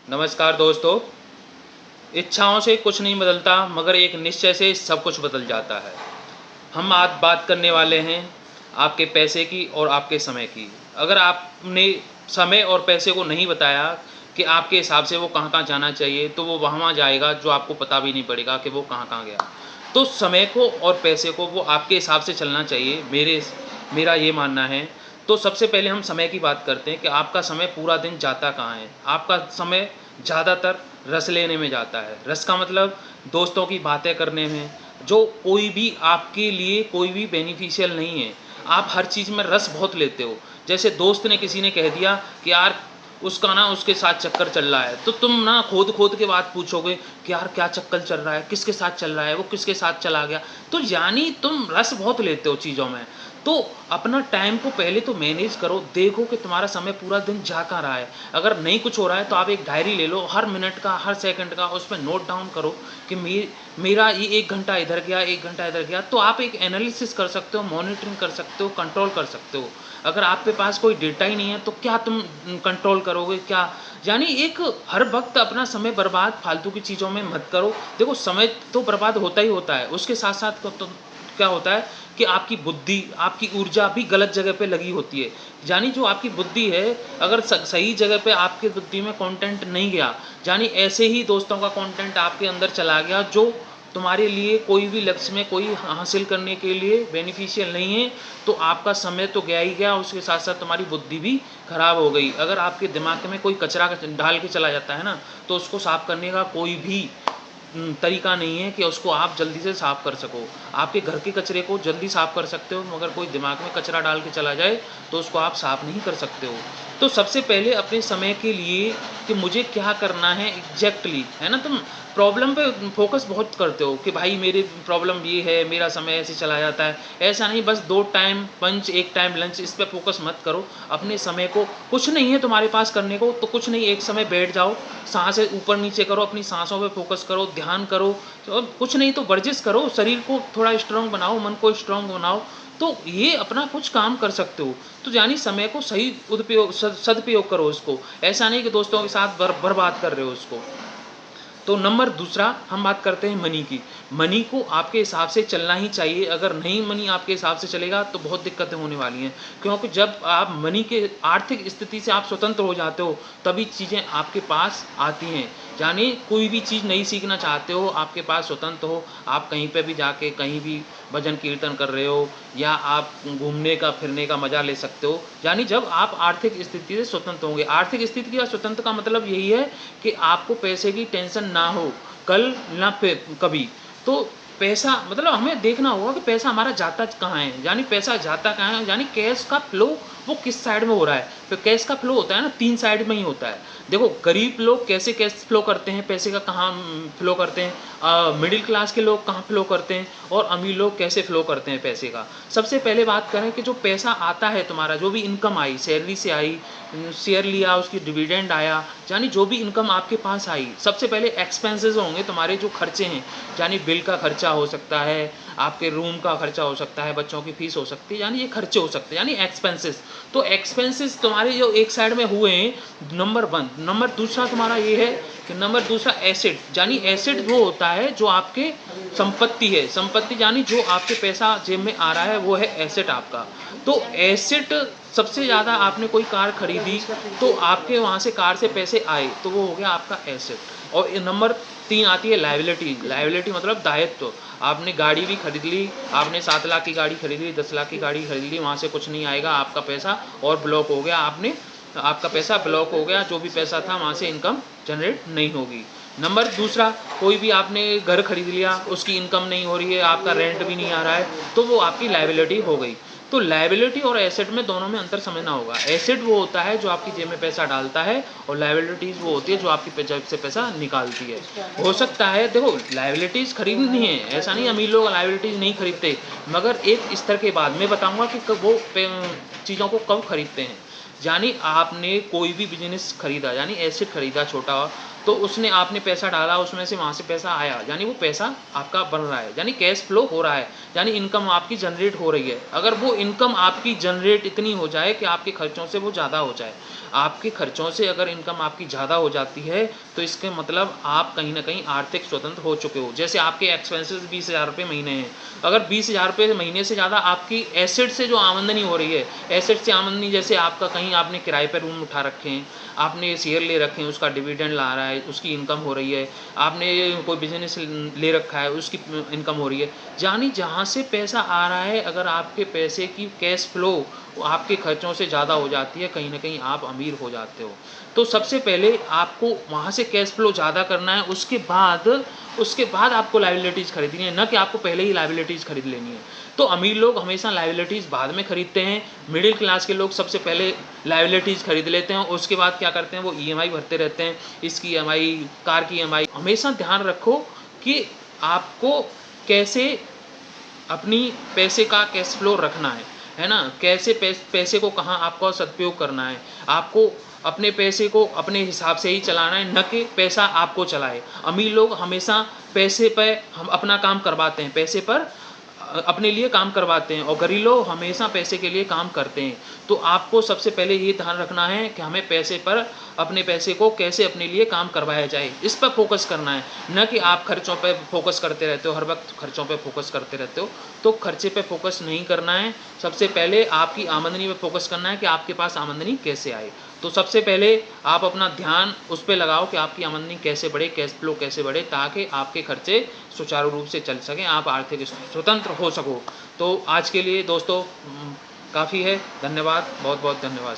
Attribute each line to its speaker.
Speaker 1: नमस्कार दोस्तों। इच्छाओं से कुछ नहीं बदलता मगर एक निश्चय से सब कुछ बदल जाता है। हम आज बात करने वाले हैं आपके पैसे की और आपके समय की। अगर आपने समय और पैसे को नहीं बताया कि आपके हिसाब से वो कहाँ-कहाँ जाना चाहिए, तो वो वहाँ-वहाँ जाएगा जो आपको पता भी नहीं पड़ेगा कि वो कहाँ-कहाँ गया। तो समय को और पैसे को वो आपके हिसाब से चलना चाहिए, मेरा ये मानना है। तो सबसे पहले हम समय की बात करते हैं कि आपका समय पूरा दिन जाता कहाँ है। आपका समय ज़्यादातर रस लेने में जाता है। रस का मतलब दोस्तों की बातें करने में, जो कोई भी आपके लिए कोई भी बेनिफिशियल नहीं है। आप हर चीज़ में रस बहुत लेते हो। जैसे दोस्त ने किसी ने कह दिया कि यार उसका ना उसके साथ चक्कर चल रहा है, तो तुम ना खोद-खोद के बात पूछोगे कि यार क्या चक्कर चल रहा है? किसके साथ चल रहा है? वो किसके साथ चला गया? तो यानी तुम रस बहुत लेते हो चीज़ों में। तो अपना टाइम को पहले तो मैनेज करो, देखो कि तुम्हारा समय पूरा दिन जा कहाँ रहा है। अगर नहीं कुछ हो रहा है तो आप एक डायरी ले लो, हर मिनट का, हर सेकंड का उसमें नोट डाउन करो कि मेरा ये 1 घंटा इधर गया, 1 घंटा इधर गया। तो आप एक एनालिसिस कर सकते हो, मॉनिटरिंग कर सकते हो, कंट्रोल कर सकते हो। अगर आपके पास कोई डेटा ही नहीं है तो क्या तुम कंट्रोल करोगे क्या? यानी एक हर वक़्त अपना समय बर्बाद फालतू की चीज़ों में मत करो। देखो समय तो बर्बाद होता ही होता है, उसके साथ-साथ क तो क्या होता है कि आपकी बुद्धि, आपकी ऊर्जा भी गलत जगह पे लगी होती है। यानी जो आपकी बुद्धि है, अगर सही जगह पे आपकी बुद्धि में कंटेंट नहीं गया, यानी ऐसे ही दोस्तों का कंटेंट आपके अंदर चला गया जो तुम्हारे लिए कोई भी लक्ष्य में कोई हासिल करने के लिए बेनिफिशियल नहीं है, तो आपका समय तो गया ही गया, उसके साथ-साथ तुम्हारी बुद्धि भी खराब हो गई। अगर आपके दिमाग में कोई कचरा डाल के चला जाता है ना, तो उसको साफ करने का कोई भी तरीका नहीं है कि उसको आप जल्दी से साफ़ कर सको। आपके घर के कचरे को जल्दी साफ़ कर सकते हो, मगर कोई दिमाग में कचरा डाल के चला जाए, तो उसको आप साफ़ नहीं कर सकते हो। तो सबसे पहले अपने समय के लिए कि मुझे क्या करना है एग्ज़ैक्टली, है ना? तुम प्रॉब्लम पे फ़ोकस बहुत करते हो कि भाई मेरी प्रॉब्लम ये है, मेरा समय ऐसे चला जाता है। ऐसा नहीं, बस 2 टाइम पंच, 1 टाइम लंच, इस पे फ़ोकस मत करो। अपने समय को कुछ नहीं है तुम्हारे पास करने को, तो कुछ नहीं, एक समय बैठ जाओ, साँसें ऊपर-नीचे करो, अपनी साँसों पे फ़ोकस करो, ध्यान करो। तो कुछ नहीं तो वर्जिश करो, शरीर को थोड़ा स्ट्रॉन्ग बनाओ, मन को स्ट्रॉन्ग बनाओ। तो ये अपना कुछ काम कर सकते हो। तो यानी समय को सही सदुपयोग करो उसको। ऐसा नहीं कि दोस्तों के साथ बर्बाद कर रहे हो उसको। तो नंबर दूसरा हम बात करते हैं मनी की। मनी को आपके हिसाब से चलना ही चाहिए, अगर नहीं मनी आपके हिसाब से चलेगा तो बहुत दिक्कतें होने वाली हैं। क्योंकि जब आप मनी के आर्थिक स्थिति से आप स्वतंत्र हो जाते हो, तभी चीज़ें आपके पास आती हैं। यानी कोई भी चीज़ नहीं सीखना चाहते हो, आपके पास स्वतंत्र हो, आप कहीं पे भी जाके कहीं भी भजन कीर्तन कर रहे हो या आप घूमने का फिरने का मज़ा ले सकते हो। यानी जब आप आर्थिक स्थिति से स्वतंत्र होंगे। आर्थिक स्थिति का स्वतंत्र का मतलब यही है कि आपको पैसे की टेंशन ना हो, कल ना फिर कभी। तो पैसा मतलब हमें देखना होगा कि पैसा हमारा जाता कहाँ है, यानी पैसा जाता कहाँ है, यानी कैश का फ्लो वो किस साइड में हो रहा है। तो कैश का फ्लो होता है ना, 3 साइड में ही होता है। देखो गरीब लोग कैसे कैश फ्लो करते हैं, पैसे का कहाँ फ्लो करते हैं, मिडिल क्लास के लोग कहाँ फ्लो करते हैं और अमीर लोग कैसे फ्लो करते हैं पैसे का। सबसे पहले बात करें कि जो पैसा आता है तुम्हारा, जो भी इनकम आई, सैलरी से आई, शेयर लिया, उसकी डिविडेंड आया, यानी जो भी इनकम आपके पास आई, सबसे पहले एक्सपेंसेस होंगे तुम्हारे जो खर्चे हैं, यानी बिल का खर्चा हो सकता है, आपके रूम का खर्चा हो सकता है, बच्चों की फीस हो सकती है, यानी ये खर्चे हो सकते हैं, यानी एक्सपेंसेस। तो एक्सपेंसेस तुम्हारे जो एक साइड में हुए हैं, नंबर 1। नंबर दूसरा तुम्हारा ये है कि नंबर दूसरा एसेट, यानी एसेट वो होता है जो आपके संपत्ति है। संपत्ति यानी जो आपके पैसा जेब में आ रहा है वो है एसेट आपका। तो एसेट सबसे ज़्यादा आपने कोई कार खरीदी तो आपके वहाँ से कार से पैसे आए तो वो हो गया आपका एसेट। और नंबर 3 आती है लायबिलिटी। लायबिलिटी मतलब दायित्व। आपने गाड़ी भी खरीद ली, आपने 7 लाख की गाड़ी खरीद ली, 10 लाख की गाड़ी खरीद ली, वहाँ से कुछ नहीं आएगा, आपका पैसा और ब्लॉक हो गया। आपका पैसा ब्लॉक हो गया, जो भी पैसा था वहाँ से इनकम जनरेट नहीं होगी। नंबर दूसरा, कोई भी आपने घर खरीद लिया, उसकी इनकम नहीं हो रही है, आपका रेंट भी नहीं आ रहा है, तो वो आपकी लायबिलिटी हो गई। तो लायबिलिटी और एसेट में दोनों में अंतर समझना होगा। एसेट वो होता है जो आपकी जेब में पैसा डालता है और लायबिलिटीज़ वो होती है जो आपकी जेब से पैसा निकालती है। हो सकता है देखो लायबिलिटीज़ खरीदनी है, ऐसा नहीं अमीर लोग लायबिलिटीज़ नहीं खरीदते, मगर एक स्तर के बाद मैं बताऊँगा कि कब वो चीज़ों को कब खरीदते हैं। यानी आपने कोई भी बिज़नेस खरीदा, यानी एसेट खरीदा छोटा, तो उसने आपने पैसा डाला, उसमें से वहाँ से पैसा आया, यानी वो पैसा आपका बन रहा है, यानी कैश फ्लो हो रहा है, यानी इनकम आपकी जनरेट हो रही है। अगर वो इनकम आपकी जनरेट इतनी हो जाए कि आपके खर्चों से वो ज़्यादा हो जाए, आपके खर्चों से अगर इनकम आपकी ज़्यादा हो जाती है, तो इसके मतलब आप कहीं न कहीं आर्थिक स्वतंत्र हो चुके हो। जैसे आपके एक्सपेंसेस 20,000 रुपये महीने हैं, अगर 20,000 रुपये महीने से ज़्यादा आपकी एसेट से जो आमदनी हो रही है, एसेट से आमदनी जैसे आपका कहीं आपने किराए पे रूम उठा रखे हैं, आपने शेयर ले रखे हैं, उसका डिविडेंड ला रहा है, उसकी इनकम हो रही है, आपने कोई बिज़नेस ले रखा है, उसकी इनकम हो रही है, यानी जहाँ से पैसा आ रहा है, अगर आपके पैसे की कैश फ्लो आपके खर्चों से ज़्यादा हो जाती है, कहीं न कहीं आप अमीर हो जाते हो। तो सबसे पहले आपको वहाँ से कैश फ्लो ज़्यादा करना है, उसके बाद आपको लायबिलिटीज़ खरीदनी है, ना कि आपको पहले ही लायबिलिटीज़ खरीद लेनी है। तो अमीर लोग हमेशा लायबिलिटीज़ बाद में खरीदते हैं, मिडिल क्लास के लोग सबसे पहले लायबिलिटीज़ खरीद लेते हैं, उसके बाद क्या करते हैं, वो ईएमआई भरते रहते हैं, इसकी ईएमआई, कार की ईएमआई। हमेशा ध्यान रखो कि आपको कैसे अपनी पैसे का कैश फ्लो रखना है ना? कैसे पैसे को कहाँ आपको सदुपयोग करना है। आपको अपने पैसे को अपने हिसाब से ही चलाना है, ना कि पैसा आपको चलाए। अमीर लोग हमेशा पैसे पे हम अपना काम करवाते हैं, पैसे पर अपने लिए काम करवाते हैं, और गरीब लोग हमेशा पैसे के लिए काम करते हैं। तो आपको सबसे पहले ये ध्यान रखना है कि हमें पैसे पर, अपने पैसे को कैसे अपने लिए काम करवाया जाए, इस पर फ़ोकस करना है, ना कि आप खर्चों पे फ़ोकस करते रहते हो, हर वक़्त खर्चों पे फ़ोकस करते रहते हो। तो खर्चे पे फ़ोकस नहीं करना है, सबसे पहले आपकी आमदनी पे फ़ोकस करना है कि आपके पास आमदनी कैसे आए। तो सबसे पहले आप अपना ध्यान उस पे लगाओ कि आपकी आमदनी कैसे बढ़े, कैश फ्लो कैसे बढ़े, ताकि आपके खर्चे सुचारू रूप से चल सकें, आप आर्थिक स्वतंत्र हो सको। तो आज के लिए दोस्तों काफ़ी है। धन्यवाद, बहुत-बहुत धन्यवाद।